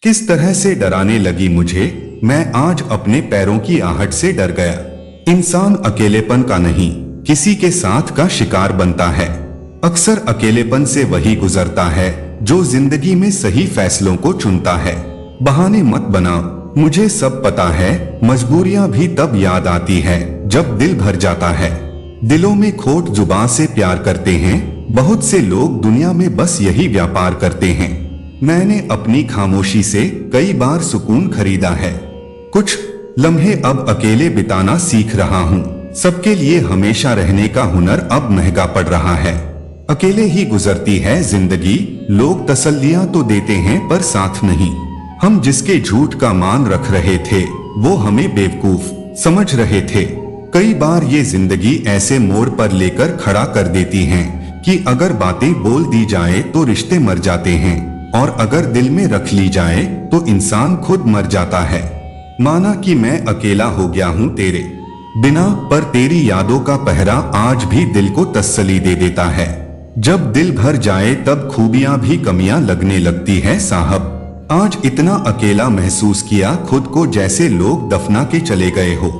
किस तरह से डराने लगी मुझे, मैं आज अपने पैरों की आहट से डर गया। इंसान अकेलेपन का नहीं, किसी के साथ का शिकार बनता है। अक्सर अकेलेपन से वही गुजरता है जो जिंदगी में सही फैसलों को चुनता है। बहाने मत बना, मुझे सब पता है। मजबूरियां भी तब याद आती है जब दिल भर जाता है। दिलों में खोट जुबान से प्यार करते हैं, बहुत से लोग दुनिया में बस यही व्यापार करते हैं। मैंने अपनी खामोशी से कई बार सुकून खरीदा है। कुछ लम्हे अब अकेले बिताना सीख रहा हूँ। सबके लिए हमेशा रहने का हुनर अब महंगा पड़ रहा है। अकेले ही गुजरती है जिंदगी, लोग तसल्लियां तो देते हैं पर साथ नहीं। हम जिसके झूठ का मान रख रहे थे वो हमें बेवकूफ समझ रहे थे। कई बार ये जिंदगी ऐसे मोड़ पर लेकर खड़ा कर देती है कि अगर बातें बोल दी जाए तो रिश्ते मर जाते हैं, और अगर दिल में रख ली जाए तो इंसान खुद मर जाता है। माना कि मैं अकेला हो गया हूँ तेरे बिना, पर तेरी यादों का पहरा आज भी दिल को तसल्ली दे देता है। जब दिल भर जाए तब खूबियां भी कमियां लगने लगती है साहब। आज इतना अकेला महसूस किया खुद को, जैसे लोग दफना के चले गए हो।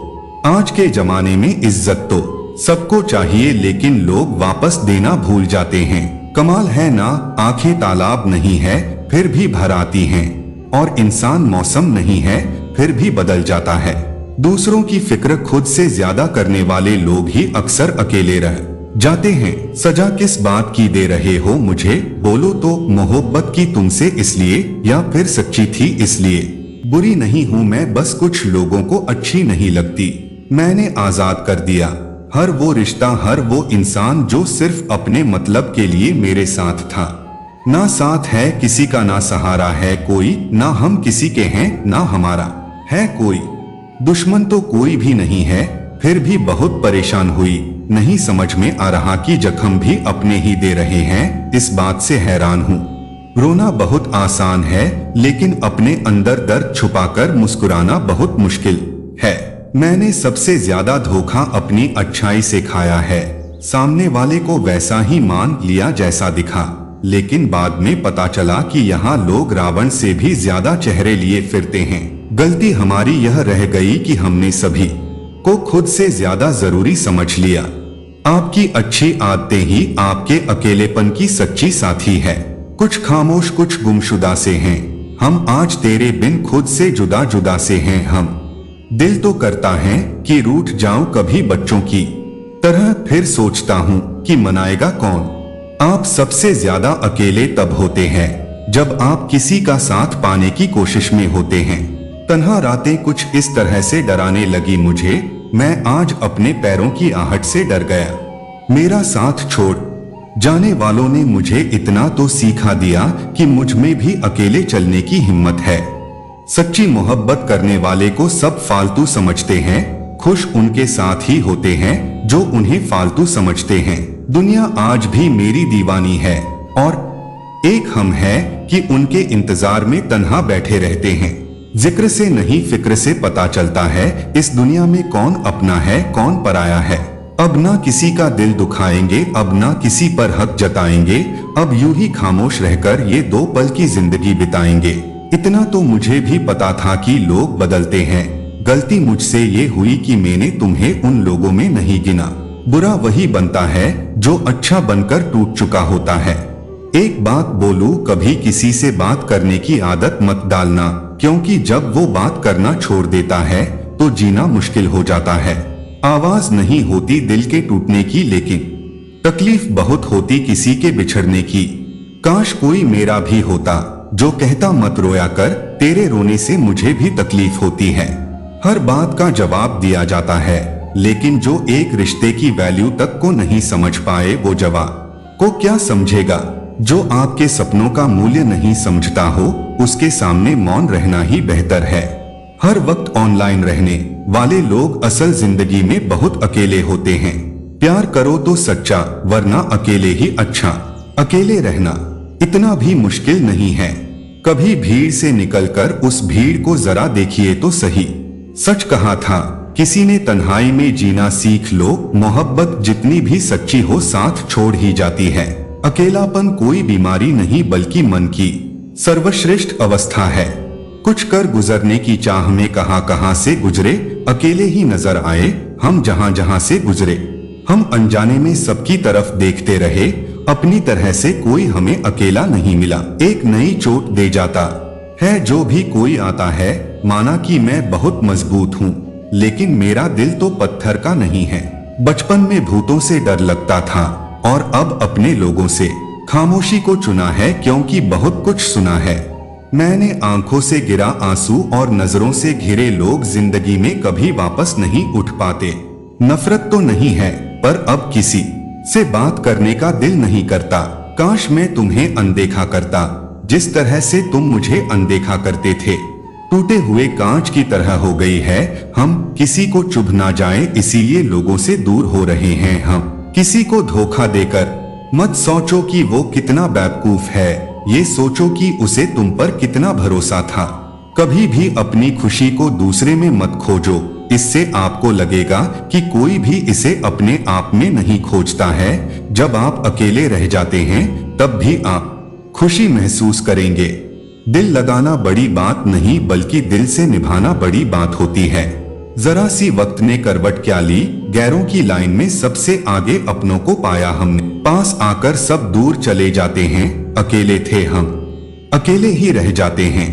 आज के जमाने में इज्जत तो सबको चाहिए, लेकिन लोग वापस देना भूल जाते हैं। कमाल है ना, आंखें तालाब नहीं है फिर भी भर आती हैं, और इंसान मौसम नहीं है फिर भी बदल जाता है। दूसरों की फिक्र खुद से ज्यादा करने वाले लोग ही अक्सर अकेले रह जाते हैं। सजा किस बात की दे रहे हो मुझे, बोलो तो। मोहब्बत की तुमसे इसलिए या फिर सच्ची थी इसलिए? बुरी नहीं हूँ मैं, बस कुछ लोगों को अच्छी नहीं लगती। मैंने आजाद कर दिया हर वो रिश्ता, हर वो इंसान जो सिर्फ अपने मतलब के लिए मेरे साथ था। ना साथ है किसी का, ना सहारा है कोई, ना हम किसी के हैं ना हमारा है कोई। दुश्मन तो कोई भी नहीं है, फिर भी बहुत परेशान हुई। नहीं समझ में आ रहा कि जख्म भी अपने ही दे रहे हैं, इस बात से हैरान हूँ। रोना बहुत आसान है, लेकिन अपने अंदर दर्द छुपाकर मुस्कुराना बहुत मुश्किल है। मैंने सबसे ज्यादा धोखा अपनी अच्छाई से खाया है। सामने वाले को वैसा ही मान लिया जैसा दिखा, लेकिन बाद में पता चला कि यहाँ लोग रावण से भी ज्यादा चेहरे लिए फिरते हैं। गलती हमारी यह रह गई कि हमने सभी को खुद से ज्यादा जरूरी समझ लिया। आपकी अच्छी आदतें ही आपके अकेलेपन की सच्ची साथी है। कुछ खामोश कुछ गुमशुदा से हैं हम, आज तेरे बिन खुद से जुदा जुदा से हैं हम। दिल तो करता है कि रूठ जाऊं कभी बच्चों की तरह, फिर सोचता हूँ कि मनाएगा कौन। आप सबसे ज्यादा अकेले तब होते हैं जब आप किसी का साथ पाने की कोशिश में होते हैं। तन्हा रातें कुछ इस तरह से डराने लगी मुझे, मैं आज अपने पैरों की आहट से डर गया। मेरा साथ छोड़ जाने वालों ने मुझे इतना तो सिखा दिया कि मुझ में भी अकेले चलने की हिम्मत है। सच्ची मोहब्बत करने वाले को सब फालतू समझते हैं, खुश उनके साथ ही होते हैं जो उन्हें फालतू समझते हैं। दुनिया आज भी मेरी दीवानी है, और एक हम है कि उनके इंतजार में तन्हा बैठे रहते हैं। जिक्र से नहीं फिक्र से पता चलता है इस दुनिया में कौन अपना है कौन पराया है। अब ना किसी का दिल दुखाएंगे, अब ना किसी पर हक जताएंगे। अब यूं ही खामोश रहकर ये 2 पल की जिंदगी बिताएंगे। इतना तो मुझे भी पता था कि लोग बदलते हैं। गलती मुझसे ये हुई कि मैंने तुम्हें उन लोगों में नहीं गिना। बुरा वही बनता है जो अच्छा बनकर टूट चुका होता है। एक बात बोलूं, कभी किसी से बात करने की आदत मत डालना, क्योंकि जब वो बात करना छोड़ देता है तो जीना मुश्किल हो जाता है। आवाज नहीं होती दिल के टूटने की, लेकिन तकलीफ बहुत होती किसी के बिछड़ने की। काश कोई मेरा भी होता जो कहता मत रोया कर, तेरे रोने से मुझे भी तकलीफ होती है। हर बात का जवाब दिया जाता है, लेकिन जो एक रिश्ते की वैल्यू तक को नहीं समझ पाए वो जवाब को क्या समझेगा। जो आपके सपनों का मूल्य नहीं समझता हो उसके सामने मौन रहना ही बेहतर है। हर वक्त ऑनलाइन रहने वाले लोग असल जिंदगी में बहुत अकेले होते हैं। प्यार करो तो सच्चा, वरना अकेले ही अच्छा। अकेले रहना इतना भी मुश्किल नहीं है। कभी भीड़ से निकलकर उस भीड़ को जरा देखिए तो सही। सच कहा था किसी ने, तन्हाई में जीना सीख लो। मोहब्बत जितनी भी सच्ची हो साथ छोड़ ही जाती है। अकेलापन कोई बीमारी नहीं बल्कि मन की सर्वश्रेष्ठ अवस्था है। कुछ कर गुजरने की चाह में कहां से गुजरे, अकेले ही नजर आए हम जहां से गुजरे। हम अनजाने में सबकी तरफ देखते रहे, अपनी तरह से कोई हमें अकेला नहीं मिला। एक नई चोट दे जाता है जो भी कोई आता है, माना कि मैं बहुत मजबूत हूँ, लेकिन मेरा दिल तो पत्थर का नहीं है। बचपन में भूतों से डर लगता था और अब अपने लोगों से खामोशी को चुना है, क्योंकि बहुत कुछ सुना है मैंने। आंखों से गिरा आंसू और नजरों से घिरे लोग जिंदगी में कभी वापस नहीं उठ पाते। नफरत तो नहीं है, पर अब किसी से बात करने का दिल नहीं करता। काश मैं तुम्हें अनदेखा करता जिस तरह से तुम मुझे अनदेखा करते थे। टूटे हुए कांच की तरह हो गई है हम, किसी को चुभ ना जाए इसीलिए लोगों से दूर हो रहे हैं हम। किसी को धोखा देकर मत सोचो कि वो कितना बेवकूफ है, ये सोचो कि उसे तुम पर कितना भरोसा था। कभी भी अपनी खुशी को दूसरे में मत खोजो, इससे आपको लगेगा कि कोई भी इसे अपने आप में नहीं खोजता है। जब आप अकेले रह जाते हैं तब भी आप खुशी महसूस करेंगे। दिल लगाना बड़ी बात नहीं, बल्कि दिल से निभाना बड़ी बात होती है। जरा सी वक्त ने करवट क्या ली, गैरों की लाइन में सबसे आगे अपनों को पाया हमने। पास आकर सब दूर चले जाते हैं, अकेले थे हम, अकेले ही रह जाते हैं।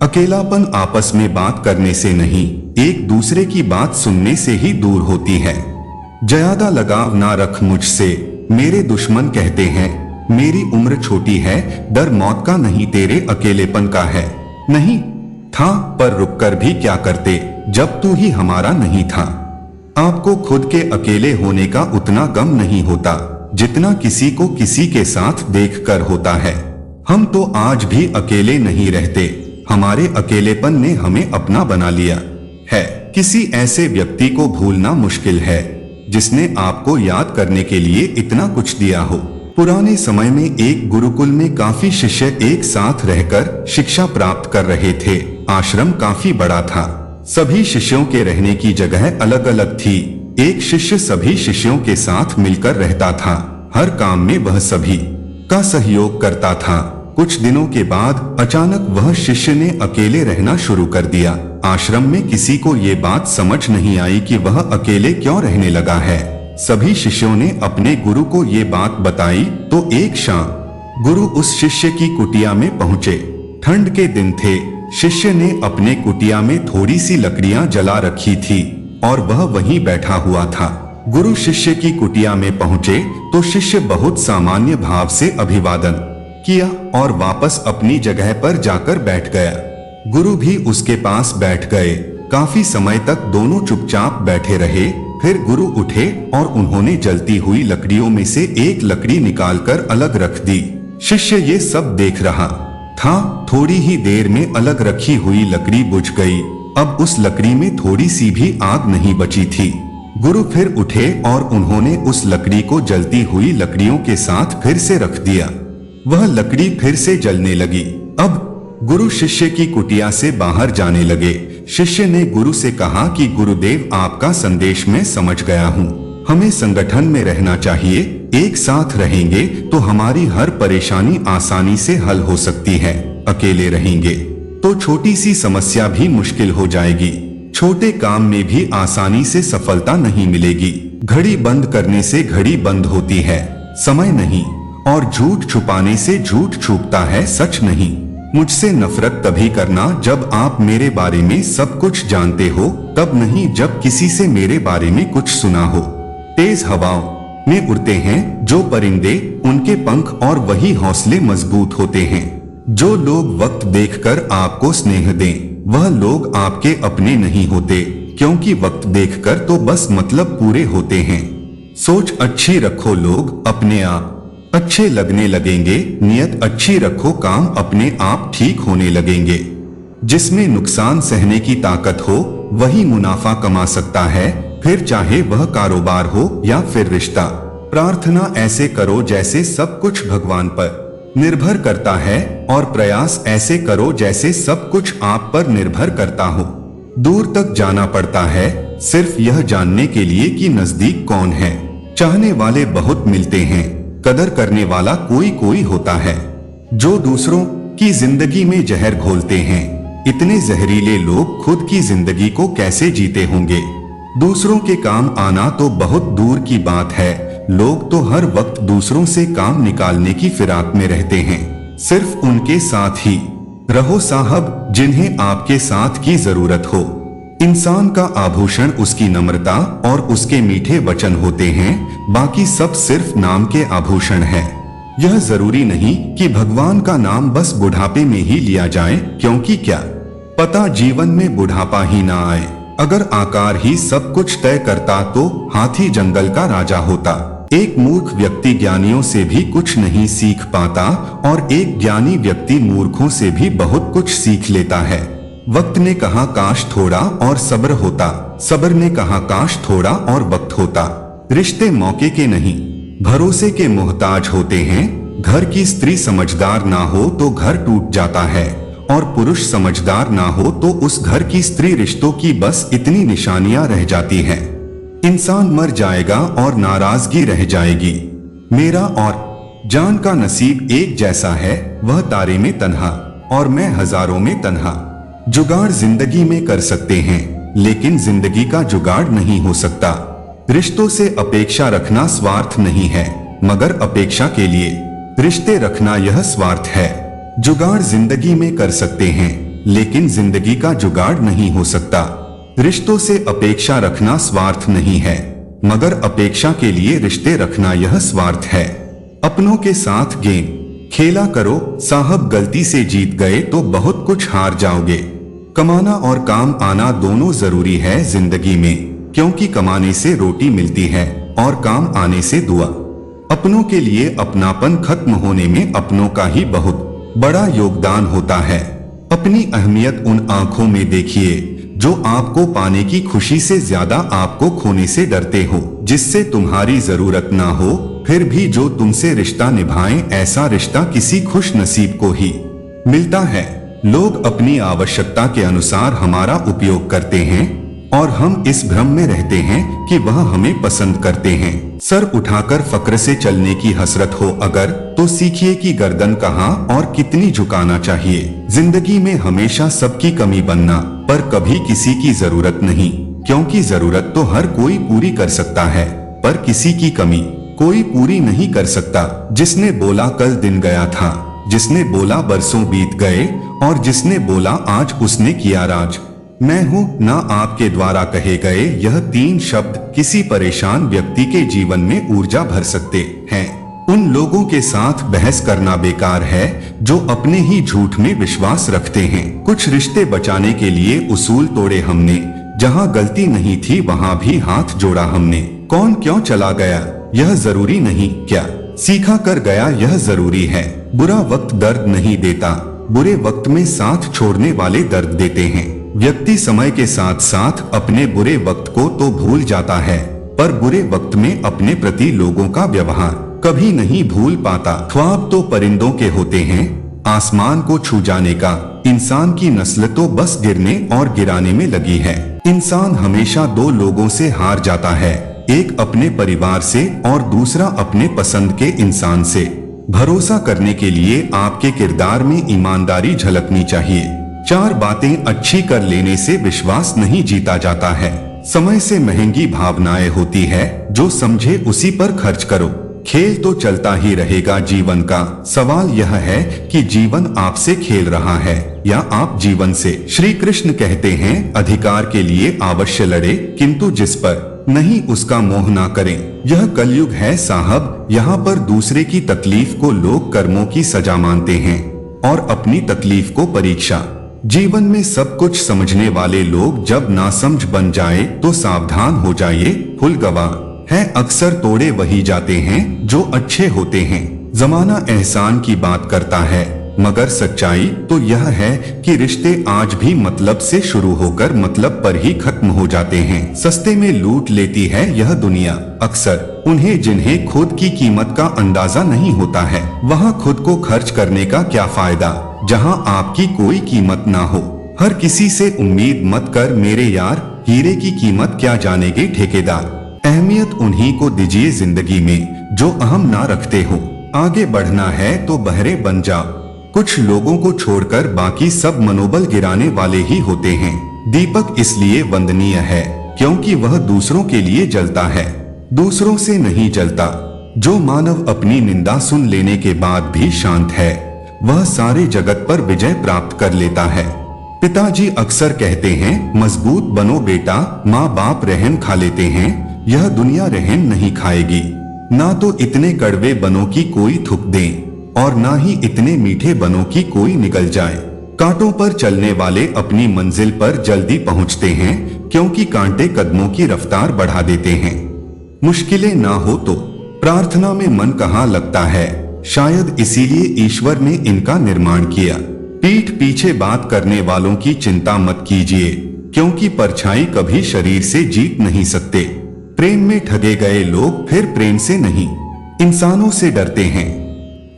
अकेलापन आपस में बात करने से नहीं, एक दूसरे की बात सुनने से ही दूर होती है। ज्यादा लगाव ना रख मुझसे, मेरे दुश्मन कहते हैं। मेरी उम्र छोटी है, डर मौत का नहीं तेरे अकेलेपन का है। नहीं था पर रुककर भी क्या करते जब तू ही हमारा नहीं था। आपको खुद के अकेले होने का उतना गम नहीं होता जितना किसी को किसी के साथ देखकर होता है। हम तो आज भी अकेले नहीं रहते, हमारे अकेलेपन ने हमें अपना बना लिया है। किसी ऐसे व्यक्ति को भूलना मुश्किल है जिसने आपको याद करने के लिए इतना कुछ दिया हो। पुराने समय में एक गुरुकुल में काफी शिष्य एक साथ रहकर शिक्षा प्राप्त कर रहे थे। आश्रम काफी बड़ा था, सभी शिष्यों के रहने की जगह अलग अलग थी। एक शिष्य सभी शिष्यों के साथ मिलकर रहता था, हर काम में वह सभी का सहयोग करता था। कुछ दिनों के बाद अचानक वह शिष्य ने अकेले रहना शुरू कर दिया। आश्रम में किसी को ये बात समझ नहीं आई कि वह अकेले क्यों रहने लगा है। सभी शिष्यों ने अपने गुरु को ये बात बताई तो एक शाम गुरु उस शिष्य की कुटिया में पहुंचे। ठंड के दिन थे, शिष्य ने अपने कुटिया में थोड़ी सी लकड़ियां जला रखी थी और वह वहीं बैठा हुआ था। गुरु शिष्य की कुटिया में पहुंचे तो शिष्य बहुत सामान्य भाव से अभिवादन किया और वापस अपनी जगह पर जाकर बैठ गया। गुरु भी उसके पास बैठ गए। काफी समय तक दोनों चुपचाप बैठे रहे। फिर गुरु उठे और उन्होंने जलती हुई लकड़ियों में से एक लकड़ी निकालकर अलग रख दी। शिष्य ये सब देख रहा था। थोड़ी ही देर में अलग रखी हुई लकड़ी बुझ गई। अब उस लकड़ी में थोड़ी सी भी आग नहीं बची थी। गुरु फिर उठे और उन्होंने उस लकड़ी को जलती हुई लकड़ियों के साथ फिर से रख दिया। वह लकड़ी फिर से जलने लगी। अब गुरु शिष्य की कुटिया से बाहर जाने लगे। शिष्य ने गुरु से कहा कि गुरुदेव, आपका संदेश मैं समझ गया हूँ। हमें संगठन में रहना चाहिए, एक साथ रहेंगे तो हमारी हर परेशानी आसानी से हल हो सकती है। अकेले रहेंगे तो छोटी सी समस्या भी मुश्किल हो जाएगी। छोटे काम में भी आसानी से सफलता नहीं मिलेगी। घड़ी बंद करने से घड़ी बंद होती है, समय नहीं। और झूठ छुपाने से झूठ छुपता है, सच नहीं। मुझसे नफरत तभी करना जब आप मेरे बारे में सब कुछ जानते हो, तब नहीं जब किसी से मेरे बारे में कुछ सुना हो। तेज हवाओं में उड़ते हैं जो परिंदे, उनके पंख और वही हौसले मजबूत होते हैं। जो लोग वक्त देखकर आपको स्नेह दें, वह लोग आपके अपने नहीं होते, क्योंकि वक्त देखकर तो बस मतलब पूरे होते हैं। सोच अच्छी रखो, लोग अपने आप अच्छे लगने लगेंगे। नियत अच्छी रखो, काम अपने आप ठीक होने लगेंगे। जिसमें नुकसान सहने की ताकत हो वही मुनाफा कमा सकता है, फिर चाहे वह कारोबार हो या फिर रिश्ता। प्रार्थना ऐसे करो जैसे सब कुछ भगवान पर निर्भर करता है, और प्रयास ऐसे करो जैसे सब कुछ आप पर निर्भर करता हो। दूर तक जाना पड़ता है सिर्फ यह जानने के लिए कि नजदीक कौन है। चाहने वाले बहुत मिलते हैं, कदर करने वाला कोई कोई होता है। जो दूसरों की जिंदगी में जहर घोलते हैं इतने जहरीले लोग खुद की जिंदगी को कैसे जीते होंगे। दूसरों के काम आना तो बहुत दूर की बात है, लोग तो हर वक्त दूसरों से काम निकालने की फिराक में रहते हैं। सिर्फ उनके साथ ही रहो साहब जिन्हें आपके साथ की जरूरत हो। इंसान का आभूषण उसकी नम्रता और उसके मीठे वचन होते हैं, बाकी सब सिर्फ नाम के आभूषण है। यह जरूरी नहीं कि भगवान का नाम बस बुढ़ापे में ही लिया जाए, क्योंकि क्या पता जीवन में बुढ़ापा ही ना आए। अगर आकार ही सब कुछ तय करता तो हाथी जंगल का राजा होता। एक मूर्ख व्यक्ति ज्ञानियों से भी कुछ नहीं सीख पाता और एक ज्ञानी व्यक्ति मूर्खों से भी बहुत कुछ सीख लेता है। वक्त ने कहा काश थोड़ा और सब्र होता, सब्र ने कहा काश थोड़ा और वक्त होता। रिश्ते मौके के नहीं भरोसे के मोहताज होते हैं। घर की स्त्री समझदार ना हो तो घर टूट जाता है और पुरुष समझदार ना हो तो उस घर की स्त्री रिश्तों की बस इतनी निशानियां रह जाती हैं। इंसान मर जाएगा और नाराजगी रह जाएगी। मेरा और जान का नसीब एक जैसा है, वह तारे में तन्हा और मैं हजारों में तन्हा। जुगाड़ जिंदगी में कर सकते हैं, लेकिन जिंदगी का जुगाड़ नहीं हो सकता। रिश्तों से अपेक्षा रखना स्वार्थ नहीं है, मगर अपेक्षा के लिए रिश्ते रखना यह स्वार्थ है। जुगाड़ जिंदगी में कर सकते हैं, लेकिन जिंदगी का जुगाड़ नहीं हो सकता। रिश्तों से अपेक्षा रखना स्वार्थ नहीं है, मगर अपेक्षा के लिए रिश्ते रखना यह स्वार्थ है। अपनों के साथ गेम खेला करो साहब, गलती से जीत गए तो बहुत कुछ हार जाओगे। कमाना और काम आना दोनों जरूरी है जिंदगी में, क्योंकि कमाने से रोटी मिलती है और काम आने से दुआ। अपनों के लिए अपनापन खत्म होने में अपनों का ही बहुत बड़ा योगदान होता है। अपनी अहमियत उन आंखों में देखिए जो आपको पाने की खुशी से ज्यादा आपको खोने से डरते हो, जिससे तुम्हारी जरूरत ना हो फिर भी जो तुमसे रिश्ता निभाएं। ऐसा रिश्ता किसी खुश नसीब को ही मिलता है। लोग अपनी आवश्यकता के अनुसार हमारा उपयोग करते हैं और हम इस भ्रम में रहते हैं कि वह हमें पसंद करते हैं। सर उठाकर फक्र से चलने की हसरत हो अगर, तो सीखिए कि गर्दन कहाँ और कितनी झुकाना चाहिए। जिंदगी में हमेशा सबकी कमी बनना, पर कभी किसी की जरूरत नहीं, क्योंकि जरूरत तो हर कोई पूरी कर सकता है, पर किसी की कमी कोई पूरी नहीं कर सकता। जिसने बोला कल दिन गया था, जिसने बोला बरसों बीत गए और जिसने बोला आज उसने किया राज। मैं हूँ ना आपके द्वारा कहे गए यह तीन शब्द किसी परेशान व्यक्ति के जीवन में ऊर्जा भर सकते हैं। उन लोगों के साथ बहस करना बेकार है जो अपने ही झूठ में विश्वास रखते हैं। कुछ रिश्ते बचाने के लिए उसूल तोड़े हमने, जहाँ गलती नहीं थी वहाँ भी हाथ जोड़ा हमने। कौन क्यों चला गया यह जरूरी नहीं, क्या सीखा कर गया यह जरूरी है। बुरा वक्त दर्द नहीं देता, बुरे वक्त में साथ छोड़ने वाले दर्द देते हैं। व्यक्ति समय के साथ साथ अपने बुरे वक्त को तो भूल जाता है, पर बुरे वक्त में अपने प्रति लोगों का व्यवहार कभी नहीं भूल पाता। ख्वाब तो परिंदों के होते हैं आसमान को छू जाने का, इंसान की नस्ल तो बस गिरने और गिराने में लगी है। इंसान हमेशा दो लोगों से हार जाता है, एक अपने परिवार से और दूसरा अपने पसंद के इंसान से। भरोसा करने के लिए आपके किरदार में ईमानदारी झलकनी चाहिए। चार बातें अच्छी कर लेने से विश्वास नहीं जीता जाता है। समय से महंगी भावनाएं होती है, जो समझे उसी पर खर्च करो। खेल तो चलता ही रहेगा जीवन का, सवाल यह है कि जीवन आपसे खेल रहा है या आप जीवन से। श्री कृष्ण कहते हैं अधिकार के लिए अवश्य लड़े, किंतु जिस पर नहीं उसका मोह ना करें। यह कलयुग है साहब, यहाँ पर दूसरे की तकलीफ को लोग कर्मों की सजा मानते हैं और अपनी तकलीफ को परीक्षा। जीवन में सब कुछ समझने वाले लोग जब नासमझ बन जाए तो सावधान हो जाइए। फुल गवाह है अक्सर तोड़े वही जाते हैं जो अच्छे होते हैं। जमाना एहसान की बात करता है, मगर सच्चाई तो यह है कि रिश्ते आज भी मतलब से शुरू होकर मतलब पर ही खत्म हो जाते हैं। सस्ते में लूट लेती है यह दुनिया अक्सर उन्हें जिन्हें खुद की कीमत का अंदाजा नहीं होता है। वहाँ खुद को खर्च करने का क्या फायदा जहाँ आपकी कोई कीमत ना हो। हर किसी से उम्मीद मत कर मेरे यार, हीरे की कीमत क्या जानेगे ठेकेदार। अहमियत उन्हीं को दीजिए जिंदगी में जो अहम ना रखते हो। आगे बढ़ना है तो बहरे बन जाओ, कुछ लोगों को छोड़कर बाकी सब मनोबल गिराने वाले ही होते हैं। दीपक इसलिए वंदनीय है क्योंकि वह दूसरों के लिए जलता है, दूसरों से नहीं जलता। जो मानव अपनी निंदा सुन लेने के बाद भी शांत है, वह सारे जगत पर विजय प्राप्त कर लेता है। पिताजी अक्सर कहते हैं, मजबूत बनो बेटा, माँ बाप रहम खा लेते हैं, यह दुनिया रहम नहीं खाएगी। ना तो इतने कड़वे बनो कि कोई थूक दे और ना ही इतने मीठे बनो कि कोई निकल जाए। कांटों पर चलने वाले अपनी मंजिल पर जल्दी पहुंचते हैं क्योंकि कांटे कदमों की रफ्तार बढ़ा देते हैं। मुश्किलें ना हो तो प्रार्थना में मन कहाँ लगता है, शायद इसीलिए ईश्वर ने इनका निर्माण किया। पीठ पीछे बात करने वालों की चिंता मत कीजिए क्योंकि परछाई कभी शरीर से जीत नहीं सकते। प्रेम में ठगे गए लोग फिर प्रेम से नहीं, इंसानों से डरते हैं।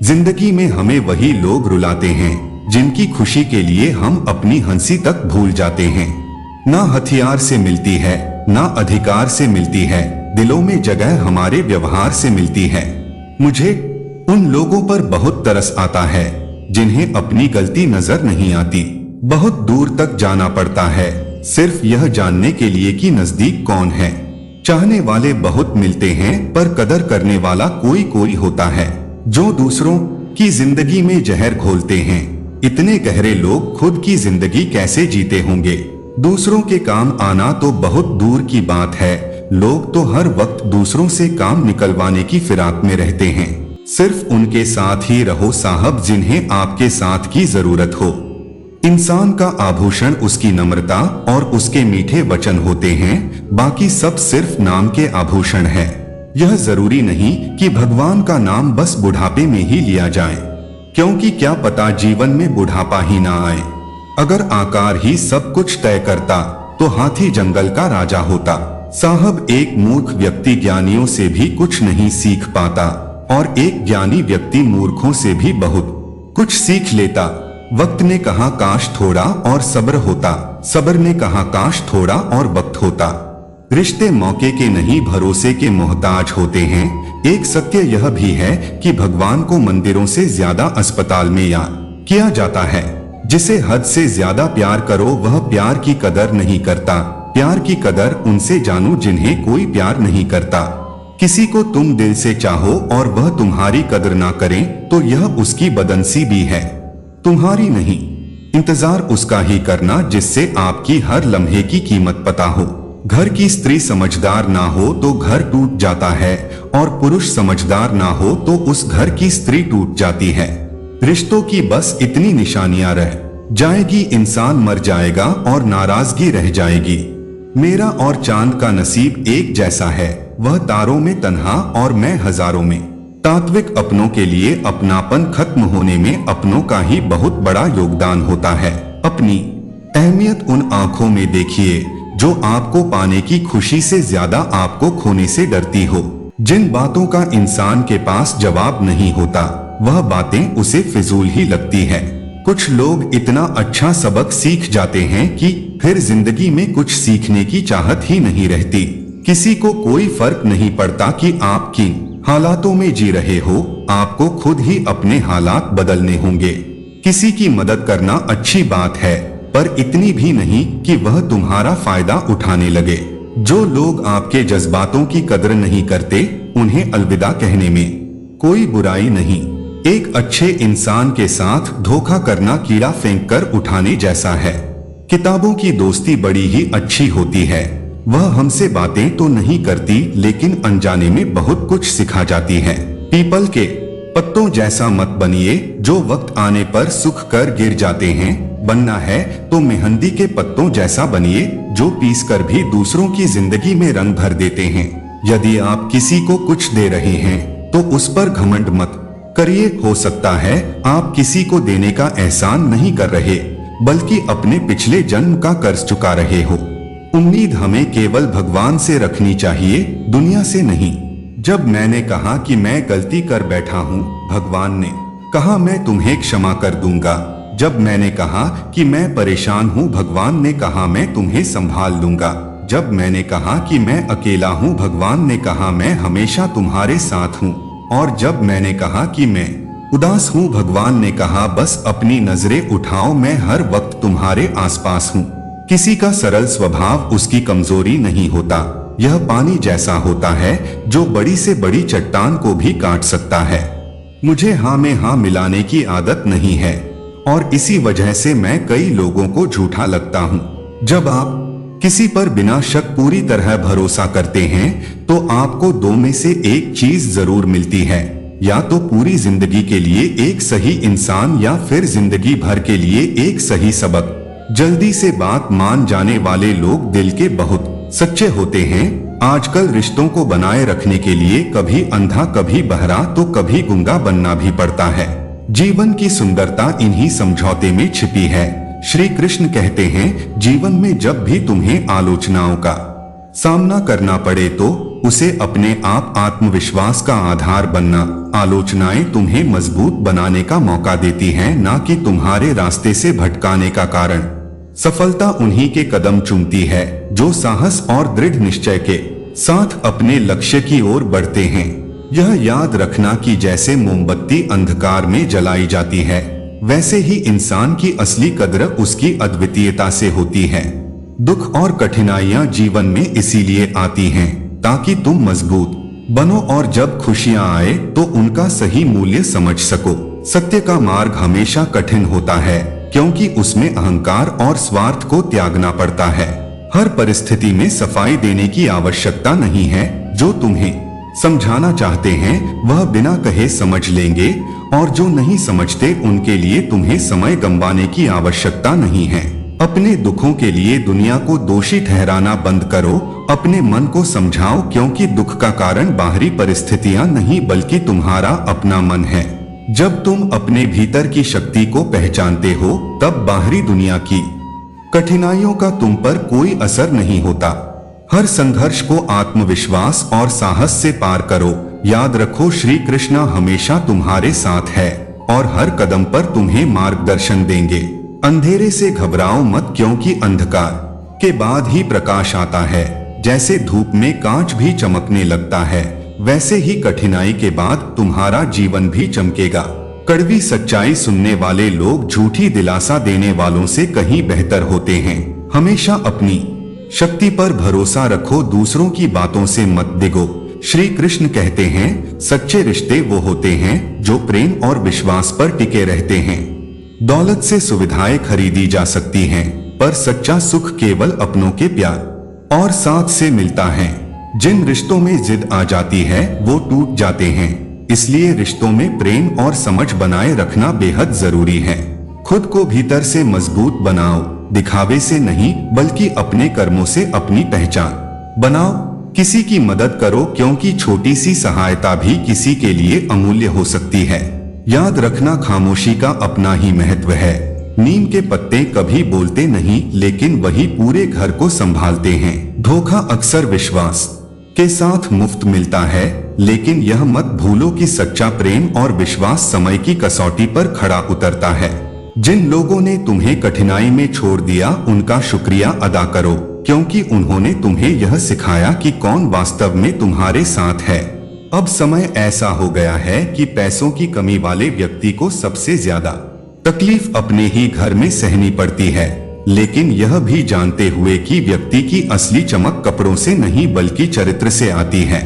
जिंदगी में हमें वही लोग रुलाते हैं जिनकी खुशी के लिए हम अपनी हंसी तक भूल जाते हैं। ना हथियार से मिलती है, ना अधिकार से मिलती है, दिलों में जगह हमारे व्यवहार से मिलती है। मुझे उन लोगों पर बहुत तरस आता है जिन्हें अपनी गलती नजर नहीं आती। बहुत दूर तक जाना पड़ता है सिर्फ यह जानने के लिए कि नजदीक कौन है। चाहने वाले बहुत मिलते हैं पर कदर करने वाला कोई कोई होता है। जो दूसरों की जिंदगी में जहर घोलते हैं, इतने गहरे लोग खुद की जिंदगी कैसे जीते होंगे। दूसरों के काम आना तो बहुत दूर की बात है, लोग तो हर वक्त दूसरों से काम निकलवाने की फिराक में रहते हैं। सिर्फ उनके साथ ही रहो साहब जिन्हें आपके साथ की जरूरत हो। इंसान का आभूषण उसकी नम्रता और उसके मीठे वचन होते हैं, बाकी सब सिर्फ नाम के आभूषण है। यह जरूरी नहीं कि भगवान का नाम बस बुढ़ापे में ही लिया जाए, क्योंकि क्या पता जीवन में बुढ़ापा ही ना आए। अगर आकार ही सब कुछ तय करता तो हाथी जंगल का राजा होता। साहब एक मूर्ख व्यक्ति ज्ञानियों से भी कुछ नहीं सीख पाता और एक ज्ञानी व्यक्ति मूर्खों से भी बहुत कुछ सीख लेता। वक्त ने कहा काश थोड़ा और सब्र होता, सब्र ने कहा काश थोड़ा और वक्त होता। रिश्ते मौके के नहीं भरोसे के मोहताज होते हैं। एक सत्य यह भी है कि भगवान को मंदिरों से ज्यादा अस्पताल में याद किया जाता है। जिसे हद से ज्यादा प्यार करो वह प्यार की कदर नहीं करता। प्यार की कदर उनसे जानो जिन्हें कोई प्यार नहीं करता। किसी को तुम दिल से चाहो और वह तुम्हारी कदर ना करे तो यह उसकी बदनसी भी है, तुम्हारी नहीं। इंतजार उसका ही करना जिससे आपकी हर लम्हे की कीमत पता हो। घर की स्त्री समझदार ना हो तो घर टूट जाता है और पुरुष समझदार ना हो तो उस घर की स्त्री टूट जाती है। रिश्तों की बस इतनी निशानियां रह जाएगी, इंसान मर जाएगा और नाराजगी रह जाएगी। मेरा और चांद का नसीब एक जैसा है, वह तारों में तन्हा और मैं हजारों में। तात्विक अपनों के लिए अपनापन खत्म होने में अपनों का ही बहुत बड़ा योगदान होता है। अपनी अहमियत उन आंखों में देखिए जो आपको पाने की खुशी से ज्यादा आपको खोने से डरती हो। जिन बातों का इंसान के पास जवाब नहीं होता वह बातें उसे फिजूल ही लगती है। कुछ लोग इतना अच्छा सबक सीख जाते हैं कि फिर जिंदगी में कुछ सीखने की चाहत ही नहीं रहती। किसी को कोई फर्क नहीं पड़ता कि आप किन हालातों में जी रहे हो, आपको खुद ही अपने हालात बदलने होंगे। किसी की मदद करना अच्छी बात है पर इतनी भी नहीं कि वह तुम्हारा फायदा उठाने लगे। जो लोग आपके जज्बातों की कदर नहीं करते उन्हें अलविदा कहने में कोई बुराई नहीं। एक अच्छे इंसान के साथ धोखा करना कीड़ा फेंक कर उठाने जैसा है। किताबों की दोस्ती बड़ी ही अच्छी होती है, वह हमसे बातें तो नहीं करती लेकिन अनजाने में बहुत कुछ सिखा जाती है। पीपल के पत्तों जैसा मत बनिए जो वक्त आने पर सूख कर गिर जाते हैं। बनना है तो मेहंदी के पत्तों जैसा बनिए जो पीस कर भी दूसरों की जिंदगी में रंग भर देते हैं। यदि आप किसी को कुछ दे रहे हैं तो उस पर घमंड मत करिए। हो सकता है आप किसी को देने का एहसान नहीं कर रहे बल्कि अपने पिछले जन्म का कर्ज चुका रहे हो। उम्मीद हमें केवल भगवान से रखनी चाहिए, दुनिया से नहीं। जब मैंने कहा कि मैं गलती कर बैठा हूँ, भगवान ने कहा मैं तुम्हें क्षमा कर दूंगा। जब मैंने कहा कि मैं परेशान हूँ, भगवान ने कहा मैं तुम्हें संभाल लूंगा। जब मैंने कहा कि मैं अकेला हूँ, भगवान ने कहा मैं हमेशा तुम्हारे साथ हूँ। और जब मैंने कहा कि मैं उदास हूँ, भगवान ने कहा, बस अपनी नजरें उठाओ, मैं हर वक्त तुम्हारे आसपास हूँ। किसी का सरल स्वभाव उसकी कमजोरी नहीं होता। यह पानी जैसा होता है जो बड़ी से बड़ी चट्टान को भी काट सकता है। मुझे हाँ में हाँ मिलाने की आदत नहीं है और इसी वजह से मैं कई लोगों को झूठा लगता हूँ। जब आप किसी पर बिना शक पूरी तरह भरोसा करते हैं तो आपको दो में से एक चीज जरूर मिलती है, या तो पूरी जिंदगी के लिए एक सही इंसान या फिर जिंदगी भर के लिए एक सही सबक। जल्दी से बात मान जाने वाले लोग दिल के बहुत सच्चे होते हैं। आजकल रिश्तों को बनाए रखने के लिए कभी अंधा कभी बहरा तो कभी गूंगा बनना भी पड़ता है। जीवन की सुंदरता इन्हीं समझौते में छिपी है। श्री कृष्ण कहते हैं, जीवन में जब भी तुम्हें आलोचनाओं का सामना करना पड़े तो उसे अपने आप आत्मविश्वास का आधार बनना। आलोचनाएं तुम्हें मजबूत बनाने का मौका देती हैं, ना कि तुम्हारे रास्ते से भटकाने का कारण। सफलता उन्हीं के कदम चूमती है जो साहस और दृढ़ निश्चय के साथ अपने लक्ष्य की ओर बढ़ते हैं। यह याद रखना कि जैसे मोमबत्ती अंधकार में जलाई जाती है, वैसे ही इंसान की असली कद्र उसकी अद्वितीयता से होती है। दुख और कठिनाइयां जीवन में इसीलिए आती हैं ताकि तुम मजबूत बनो और जब खुशियां आए तो उनका सही मूल्य समझ सको। सत्य का मार्ग हमेशा कठिन होता है क्योंकि उसमें अहंकार और स्वार्थ को त्यागना पड़ता है। हर परिस्थिति में सफाई देने की आवश्यकता नहीं है। जो तुम्हें समझाना चाहते हैं वह बिना कहे समझ लेंगे और जो नहीं समझते उनके लिए तुम्हें समय गंवाने की आवश्यकता नहीं है। अपने दुखों के लिए दुनिया को दोषी ठहराना बंद करो। अपने मन को समझाओ क्योंकि दुख का कारण बाहरी परिस्थितियां नहीं बल्कि तुम्हारा अपना मन है। जब तुम अपने भीतर की शक्ति को पहचानते हो तब बाहरी दुनिया की कठिनाइयों का तुम पर कोई असर नहीं होता। हर संघर्ष को आत्मविश्वास और साहस से पार करो। याद रखो, श्री कृष्ण हमेशा तुम्हारे साथ है और हर कदम पर तुम्हें मार्गदर्शन देंगे। अंधेरे से घबराओ मत क्योंकि अंधकार के बाद ही प्रकाश आता है। जैसे धूप में कांच भी चमकने लगता है, वैसे ही कठिनाई के बाद तुम्हारा जीवन भी चमकेगा। कड़वी सच्चाई सुनने वाले लोग झूठी दिलासा देने वालों से कहीं बेहतर होते हैं। हमेशा अपनी शक्ति पर भरोसा रखो, दूसरों की बातों से मत डिगो। श्री कृष्ण कहते हैं, सच्चे रिश्ते वो होते हैं जो प्रेम और विश्वास पर टिके रहते हैं। दौलत से सुविधाएं खरीदी जा सकती हैं, पर सच्चा सुख केवल अपनों के प्यार और साथ से मिलता है। जिन रिश्तों में जिद आ जाती है वो टूट जाते हैं। इसलिए रिश्तों में प्रेम और समझ बनाए रखना बेहद जरूरी है। खुद को भीतर से मजबूत बनाओ, दिखावे से नहीं बल्कि अपने कर्मों से अपनी पहचान बनाओ। किसी की मदद करो क्योंकि छोटी सी सहायता भी किसी के लिए अमूल्य हो सकती है। याद रखना, खामोशी का अपना ही महत्व है। नीम के पत्ते कभी बोलते नहीं लेकिन वही पूरे घर को संभालते हैं। धोखा अक्सर विश्वास के साथ मुफ्त मिलता है, लेकिन यह मत भूलो कि सच्चा प्रेम और विश्वास समय की कसौटी पर खड़ा उतरता है। जिन लोगों ने तुम्हें कठिनाई में छोड़ दिया उनका शुक्रिया अदा करो, क्योंकि उन्होंने तुम्हें यह सिखाया कि कौन वास्तव में तुम्हारे साथ है। अब समय ऐसा हो गया है कि पैसों की कमी वाले व्यक्ति को सबसे ज्यादा तकलीफ अपने ही घर में सहनी पड़ती है, लेकिन यह भी जानते हुए कि व्यक्ति की असली चमक कपड़ों से नहीं बल्कि चरित्र से आती है।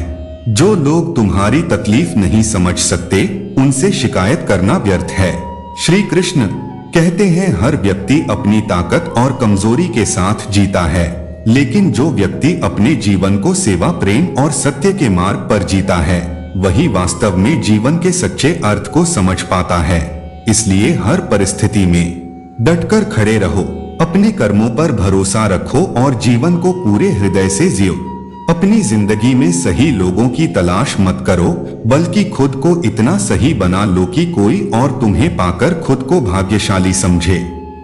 जो लोग तुम्हारी तकलीफ नहीं समझ सकते उनसे शिकायत करना व्यर्थ है। श्री कृष्ण कहते हैं, हर व्यक्ति अपनी ताकत और कमजोरी के साथ जीता है, लेकिन जो व्यक्ति अपने जीवन को सेवा, प्रेम और सत्य के मार्ग पर जीता है वही वास्तव में जीवन के सच्चे अर्थ को समझ पाता है। इसलिए हर परिस्थिति में डटकर खड़े रहो, अपने कर्मों पर भरोसा रखो और जीवन को पूरे हृदय से जियो। अपनी जिंदगी में सही लोगों की तलाश मत करो, बल्कि खुद को इतना सही बना लो कि कोई और तुम्हें पाकर खुद को भाग्यशाली समझे।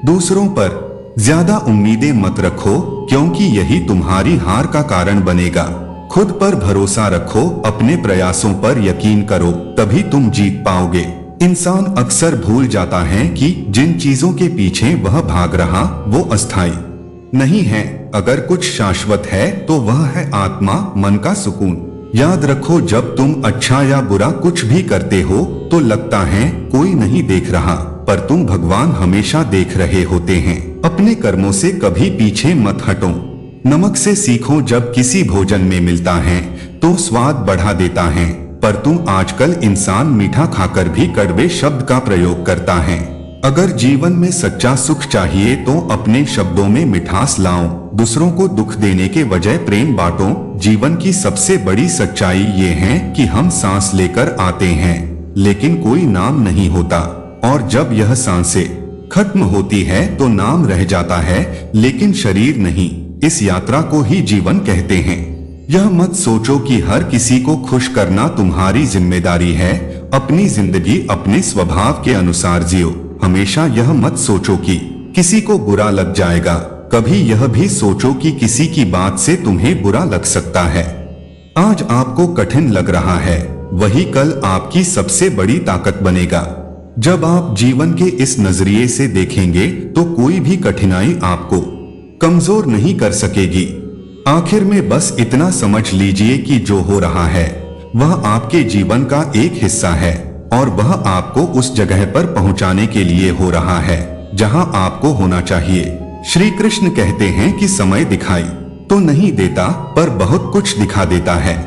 दूसरों पर ज्यादा उम्मीदें मत रखो, क्योंकि यही तुम्हारी हार का कारण बनेगा। खुद पर भरोसा रखो, अपने प्रयासों पर यकीन करो, तभी तुम जीत पाओगे। इंसान अक्सर भूल जाता है कि जिन चीजों के पीछे वह भाग रहा वो अस्थायी नहीं है। अगर कुछ शाश्वत है तो वह है आत्मा, मन का सुकून। याद रखो, जब तुम अच्छा या बुरा कुछ भी करते हो तो लगता है कोई नहीं देख रहा, पर तुम भगवान हमेशा देख रहे होते हैं। अपने कर्मों से कभी पीछे मत हटो। नमक से सीखो, जब किसी भोजन में मिलता है तो स्वाद बढ़ा देता है, पर तुम आजकल इंसान मीठा खाकर भी कड़वे शब्द का प्रयोग करता है। अगर जीवन में सच्चा सुख चाहिए तो अपने शब्दों में मिठास लाओ, दूसरों को दुख देने के बजाय प्रेम बांटो। जीवन की सबसे बड़ी सच्चाई ये है कि हम सांस लेकर आते हैं लेकिन कोई नाम नहीं होता, और जब यह सांसें खत्म होती है तो नाम रह जाता है लेकिन शरीर नहीं। इस यात्रा को ही जीवन कहते हैं। यह मत सोचो कि हर किसी को खुश करना तुम्हारी जिम्मेदारी है। अपनी जिंदगी अपने स्वभाव के अनुसार जियो। हमेशा यह मत सोचो कि किसी को बुरा लग जाएगा। कभी यह भी सोचो कि किसी की बात से तुम्हें बुरा लग सकता है। आज आपको कठिन लग रहा है, वही कल आपकी सबसे बड़ी ताकत बनेगा। जब आप जीवन के इस नजरिए से देखेंगे तो कोई भी कठिनाई आपको कमजोर नहीं कर सकेगी। आखिर में बस इतना समझ लीजिए कि जो हो रहा है वह आपके जीवन का एक हिस्सा है, और वह आपको उस जगह पर पहुंचाने के लिए हो रहा है जहां आपको होना चाहिए। श्री कृष्ण कहते हैं कि समय दिखाई तो नहीं देता, पर बहुत कुछ दिखा देता है।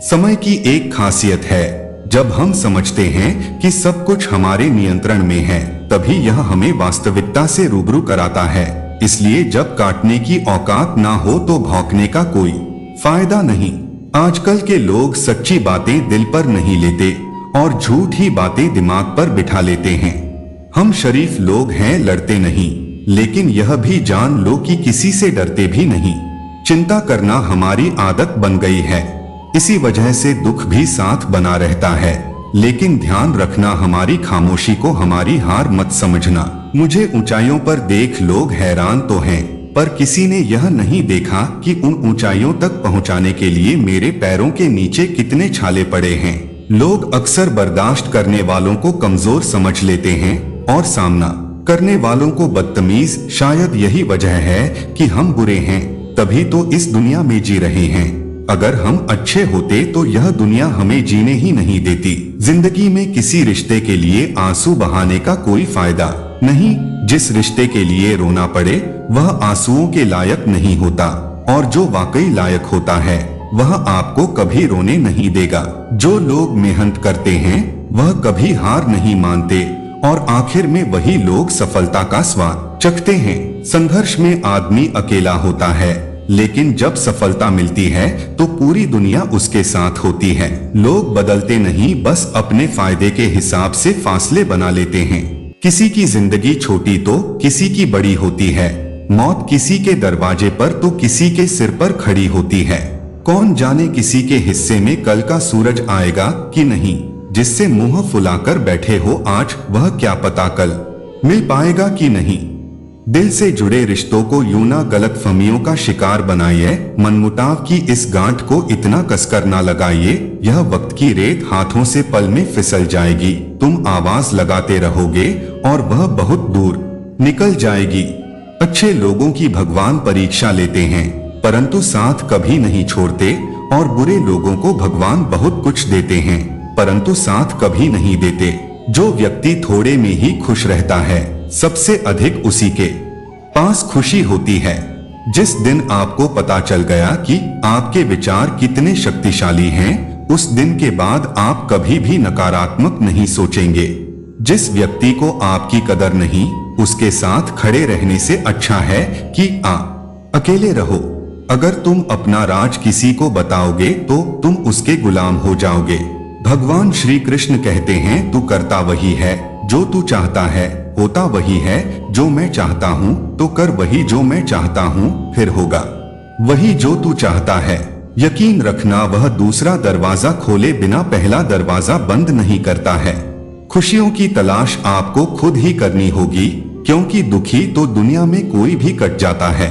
समय की एक खासियत है, जब हम समझते हैं कि सब कुछ हमारे नियंत्रण में है, तभी यह हमें वास्तविकता से रूबरू कराता है। इसलिए जब काटने की औकात ना हो तो भौंकने का कोई फायदा नहीं। आजकल के लोग सच्ची बातें दिल पर नहीं लेते और झूठी बातें दिमाग पर बिठा लेते हैं। हम शरीफ लोग हैं, लड़ते नहीं, लेकिन यह भी जान लो कि किसी से डरते भी नहीं। चिंता करना हमारी आदत बन गई है, इसी वजह से दुख भी साथ बना रहता है। लेकिन ध्यान रखना, हमारी खामोशी को हमारी हार मत समझना। मुझे ऊंचाइयों पर देख लोग हैरान तो हैं, पर किसी ने यह नहीं देखा कि उन ऊंचाइयों तक पहुंचाने के लिए मेरे पैरों के नीचे कितने छाले पड़े हैं। लोग अक्सर बर्दाश्त करने वालों को कमजोर समझ लेते हैं और सामना करने वालों को बदतमीज। शायद यही वजह है कि हम बुरे हैं, तभी तो इस दुनिया में जी रहे हैं। अगर हम अच्छे होते तो यह दुनिया हमें जीने ही नहीं देती। जिंदगी में किसी रिश्ते के लिए आंसू बहाने का कोई फायदा नहीं। जिस रिश्ते के लिए रोना पड़े वह आंसुओं के लायक नहीं होता, और जो वाकई लायक होता है वह आपको कभी रोने नहीं देगा। जो लोग मेहनत करते हैं वह कभी हार नहीं मानते, और आखिर में वही लोग सफलता का स्वाद चखते हैं। संघर्ष में आदमी अकेला होता है, लेकिन जब सफलता मिलती है तो पूरी दुनिया उसके साथ होती है। लोग बदलते नहीं, बस अपने फायदे के हिसाब से फासले बना लेते हैं। किसी की जिंदगी छोटी तो किसी की बड़ी होती है। मौत किसी के दरवाजे पर तो किसी के सिर पर खड़ी होती है। कौन जाने किसी के हिस्से में कल का सूरज आएगा कि नहीं। जिससे मुंह फुलाकर बैठे हो आज, वह क्या पता कल मिल पाएगा कि नहीं। दिल से जुड़े रिश्तों को यूं ना गलतफहमियों का शिकार बनाइए। मनमुटाव की इस गांठ को इतना कसकर ना लगाइए, यह वक्त की रेत हाथों से पल में फिसल जाएगी। तुम आवाज लगाते रहोगे और वह बहुत दूर निकल जाएगी। अच्छे लोगों की भगवान परीक्षा लेते हैं, परंतु साथ कभी नहीं छोड़ते, और बुरे लोगों को भगवान बहुत कुछ देते हैं, परंतु साथ कभी नहीं देते। जो व्यक्ति थोड़े में ही खुश रहता है, सबसे अधिक उसी के पास खुशी होती है। जिस दिन आपको पता चल गया कि आपके विचार कितने शक्तिशाली हैं, उस दिन के बाद आप कभी भी नकारात्मक नहीं सोचेंगे। जिस व्यक्ति को आपकी कदर नहीं, उसके साथ खड़े रहने से अच्छा है कि अकेले रहो। अगर तुम अपना राज किसी को बताओगे तो तुम उसके गुलाम हो जाओगे। भगवान श्री कृष्ण कहते हैं, तू करता वही है जो तू चाहता है, होता वही है जो मैं चाहता हूँ, तो कर वही जो मैं चाहता हूँ, फिर होगा वही जो तू चाहता है। यकीन रखना, वह दूसरा दरवाजा खोले बिना पहला दरवाजा बंद नहीं करता है। खुशियों की तलाश आपको खुद ही करनी होगी, क्योंकि दुखी तो दुनिया में कोई भी कट जाता है।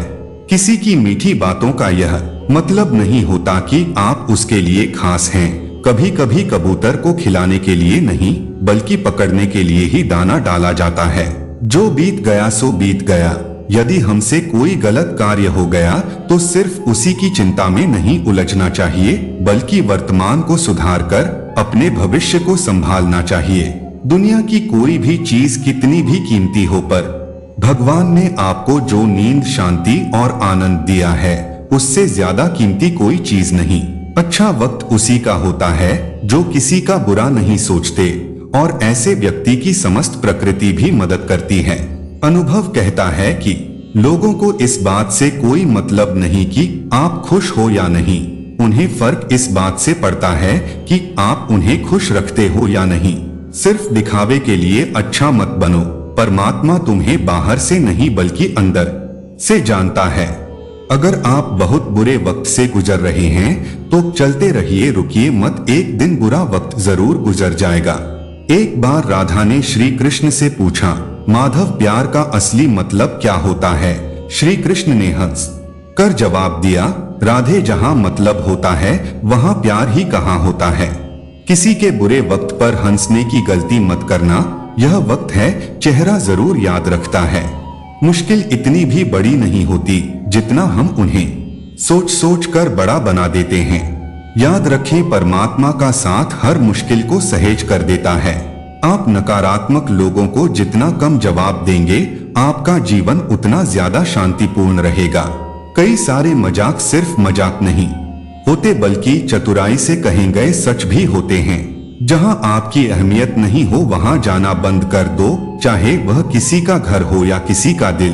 किसी की मीठी बातों का यह मतलब नहीं होता कि आप उसके लिए खास हैं। कभी कभी कबूतर को खिलाने के लिए नहीं, बल्कि पकड़ने के लिए ही दाना डाला जाता है। जो बीत गया सो बीत गया, यदि हमसे कोई गलत कार्य हो गया तो सिर्फ उसी की चिंता में नहीं उलझना चाहिए, बल्कि वर्तमान को सुधार कर अपने भविष्य को संभालना चाहिए। दुनिया की कोई भी चीज कितनी भी कीमती हो, पर भगवान ने आपको जो नींद, शांति और आनंद दिया है, उससे ज्यादा कीमती कोई चीज नहीं। अच्छा वक्त उसी का होता है जो किसी का बुरा नहीं सोचते, और ऐसे व्यक्ति की समस्त प्रकृति भी मदद करती है। अनुभव कहता है कि लोगों को इस बात से कोई मतलब नहीं कि आप खुश हो या नहीं, उन्हें फर्क इस बात से पड़ता है कि आप उन्हें खुश रखते हो या नहीं। सिर्फ दिखावे के लिए अच्छा मत बनो, परमात्मा तुम्हें बाहर से नहीं बल्कि अंदर से जानता है। अगर आप बहुत बुरे वक्त से गुजर रहे हैं तो चलते रहिए, रुकिए मत, एक दिन बुरा वक्त जरूर गुजर जाएगा। एक बार राधा ने श्री कृष्ण से पूछा, माधव प्यार का असली मतलब क्या होता है? श्री कृष्ण ने हंस कर जवाब दिया, राधे जहाँ मतलब होता है वहाँ प्यार ही कहाँ होता है। किसी के बुरे वक्त पर हंसने की गलती मत करना, यह वक्त है, चेहरा जरूर याद रखता है। मुश्किल इतनी भी बड़ी नहीं होती जितना हम उन्हें सोच सोच कर बड़ा बना देते हैं। याद रखें, परमात्मा का साथ हर मुश्किल को सहेज कर देता है। आप नकारात्मक लोगों को जितना कम जवाब देंगे, आपका जीवन उतना ज्यादा शांतिपूर्ण रहेगा। कई सारे मजाक सिर्फ मजाक नहीं होते, बल्कि चतुराई से कहे गए सच भी होते हैं। जहां आपकी अहमियत नहीं हो वहां जाना बंद कर दो, चाहे वह किसी का घर हो या किसी का दिल।